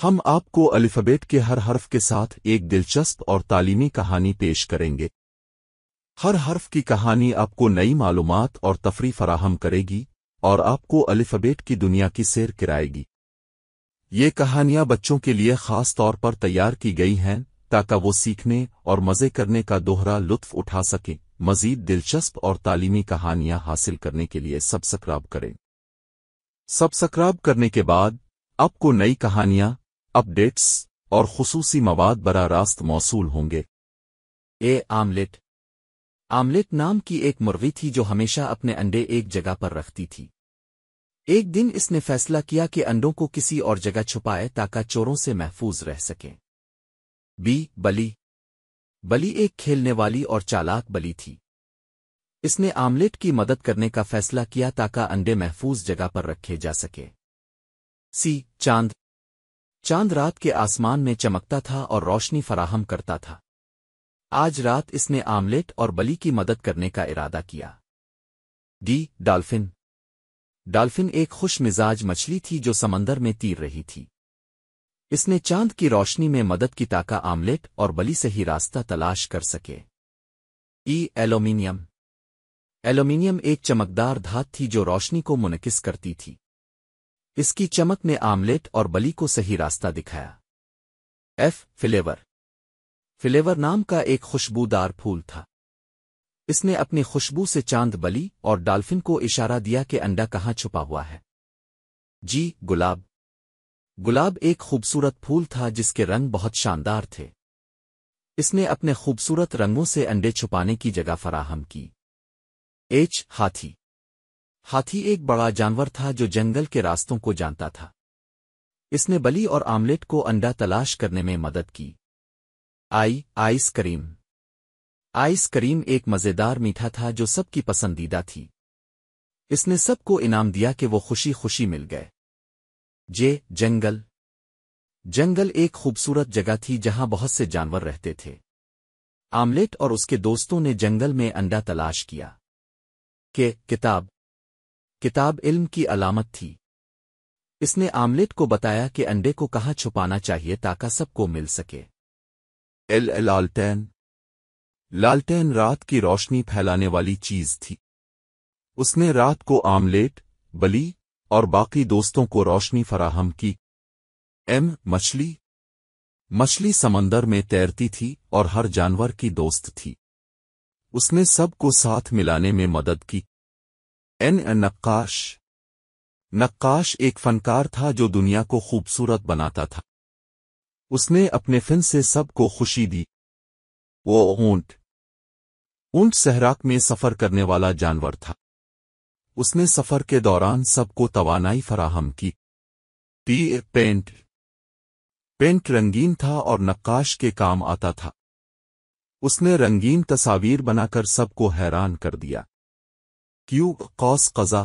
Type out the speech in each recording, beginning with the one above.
ہم آپ کو الفابیٹ کے ہر حرف کے ساتھ ایک دلچسپ اور تعلیمی کہانی پیش کریں گے۔ ہر حرف کی کہانی آپ کو نئی معلومات اور تفریح فراہم کرے گی اور آپ کو الفابیٹ کی دنیا کی سیر کرائے گی۔ یہ کہانیاں بچوں کے لیے خاص طور پر تیار کی گئی ہیں تاکہ وہ سیکھنے اور مزے کرنے کا دوہرا لطف اٹھا سکیں۔ مزید دلچسپ اور تعلیمی کہانیاں حاصل کرنے کے لیے سبسکرائب کریں۔ سبسکرائب کرنے کے بعد آپ کو نئی کہانیاں، اپڈیٹس اور خصوصی مواد براہ راست موصول ہوں گے۔ آملیٹ۔ آملیٹ نام کی ایک مرغی تھی جو ہمیشہ اپنے انڈے ایک جگہ پر رکھتی تھی۔ ایک دن اس نے فیصلہ کیا کہ انڈوں کو کسی اور جگہ چھپائے تاکہ چوروں سے محفوظ رہ سکیں۔ بلی۔ بلی ایک کھیلنے والی اور چالاک بلی تھی۔ اس نے آملیٹ کی مدد کرنے کا فیصلہ کیا تاکہ انڈے محفوظ جگہ پر رکھے جا سکے۔ چاند۔ چاند رات کے آسمان میں چمکتا تھا اور روشنی فراہم کرتا تھا۔ آج رات اس نے آملیٹ اور بلی کی مدد کرنے کا ارادہ کیا۔ ڈالفن۔ ڈالفن ایک خوش مزاج مچھلی تھی جو سمندر میں تیر رہی تھی۔ اس نے چاند کی روشنی میں مدد کی تاکہ آملیٹ اور بلی صحیح راستہ تلاش کر سکے۔ ایلومینیم۔ ایلومینیم ایک چمکدار دھات تھی جو روشنی کو منعکس کرتی تھی۔ اس کی چمک نے آملیٹ اور بلی کو صحیح راستہ دکھایا۔ فلیور۔ فلیور نام کا ایک خوشبودار پھول تھا۔ اس نے اپنی خوشبو سے چاند، بلی اور ڈالفن کو اشارہ دیا کہ انڈا کہاں چھپا ہوا ہے۔ گلاب۔ گلاب ایک خوبصورت پھول تھا جس کے رنگ بہت شاندار تھے۔ اس نے اپنے خوبصورت رنگوں سے انڈے چھپانے کی جگہ فراہم کی۔ ہاتھی۔ ہاتھی ایک بڑا جانور تھا جو جنگل کے راستوں کو جانتا تھا۔ اس نے بلی اور آملیٹ کو انڈا تلاش کرنے میں مدد کی۔ Ice cream. آئس کریم ایک مزیدار میٹھا تھا جو سب کی پسندیدہ تھی۔ اس نے سب کو انعام دیا کہ وہ خوشی خوشی مل گئے۔ جنگل۔ جنگل ایک خوبصورت جگہ تھی جہاں بہت سے جانور رہتے تھے۔ آملیٹ اور اس کے دوستوں نے جنگل میں انڈا تلاش کیا۔ کتاب۔ کتاب علم کی علامت تھی۔ اس نے آملیٹ کو بتایا کہ انڈے کو کہاں چھپانا چاہیے تاکہ سب کو مل سکے۔ لالٹین۔ لالٹین رات کی روشنی پھیلانے والی چیز تھی۔ اس نے رات کو آملیٹ، بلی اور باقی دوستوں کو روشنی فراہم کی۔ مچھلی۔ مچھلی سمندر میں تیرتی تھی اور ہر جانور کی دوست تھی۔ اس نے سب کو ساتھ ملانے میں مدد کی۔ نقاش۔ نقاش ایک فنکار تھا جو دنیا کو خوبصورت بناتا تھا۔ اس نے اپنے فن سے سب کو خوشی دی۔ اونٹ۔ اونٹ صحرا میں سفر کرنے والا جانور تھا۔ اس نے سفر کے دوران سب کو توانائی فراہم کی۔ پینٹ۔ پینٹ رنگین تھا اور نقاش کے کام آتا تھا۔ اس نے رنگین تصاویر بنا کر سب کو حیران کر دیا۔ قوس قزح۔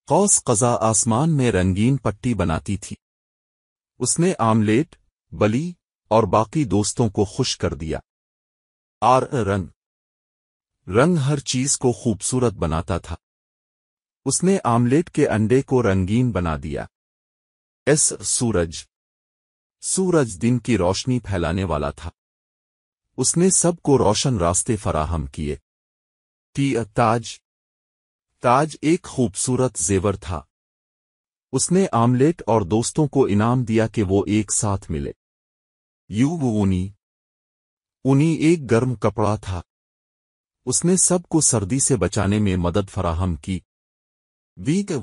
قوس قزح آسمان میں رنگین پٹی بناتی تھی۔ اس نے آملیٹ، بلی اور باقی دوستوں کو خوش کر دیا۔ رنگ۔ رنگ ہر چیز کو خوبصورت بناتا تھا۔ اس نے آملیٹ کے انڈے کو رنگین بنا دیا۔ سورج۔ سورج دن کی روشنی پھیلانے والا تھا۔ اس نے سب کو روشن راستے فراہم کیے۔ تاج۔ تاج ایک خوبصورت زیور تھا۔ اس نے آملیٹ اور دوستوں کو انعام دیا کہ وہ ایک ساتھ ملے۔ اونی۔ اونی ایک گرم کپڑا تھا۔ اس نے سب کو سردی سے بچانے میں مدد فراہم کی۔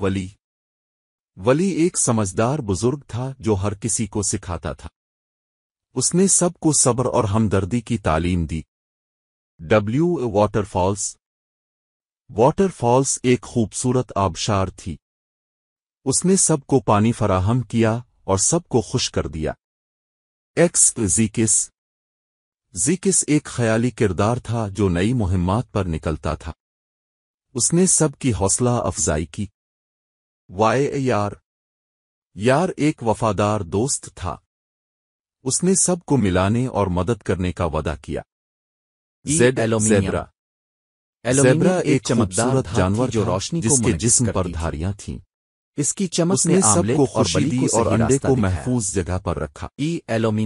ولی۔ ولی ایک سمجھدار بزرگ تھا جو ہر کسی کو سکھاتا تھا۔ اس نے سب کو صبر اور ہمدردی کی تعلیم دی۔ Waterfalls. واٹر فالز ایک خوبصورت آبشار تھی۔ اس نے سب کو پانی فراہم کیا اور سب کو خوش کر دیا۔ زیکس۔ زیکس ایک خیالی کردار تھا جو نئی مہمات پر نکلتا تھا۔ اس نے سب کی حوصلہ افزائی کی۔ یار۔ یار ایک وفادار دوست تھا۔ اس نے سب کو ملانے اور مدد کرنے کا وعدہ کیا۔ زیبرا۔ زیبرا ایک چمکدار جانور جو روشنی جس کے جسم پر دھاریاں تھیں۔ اس کی چمک اس نے نے سب آملیٹ کو اور خوشی بلی دی کو اور صحیح انڈے راستہ کو دکھایا۔ محفوظ جگہ پر رکھا۔ ایلومینیم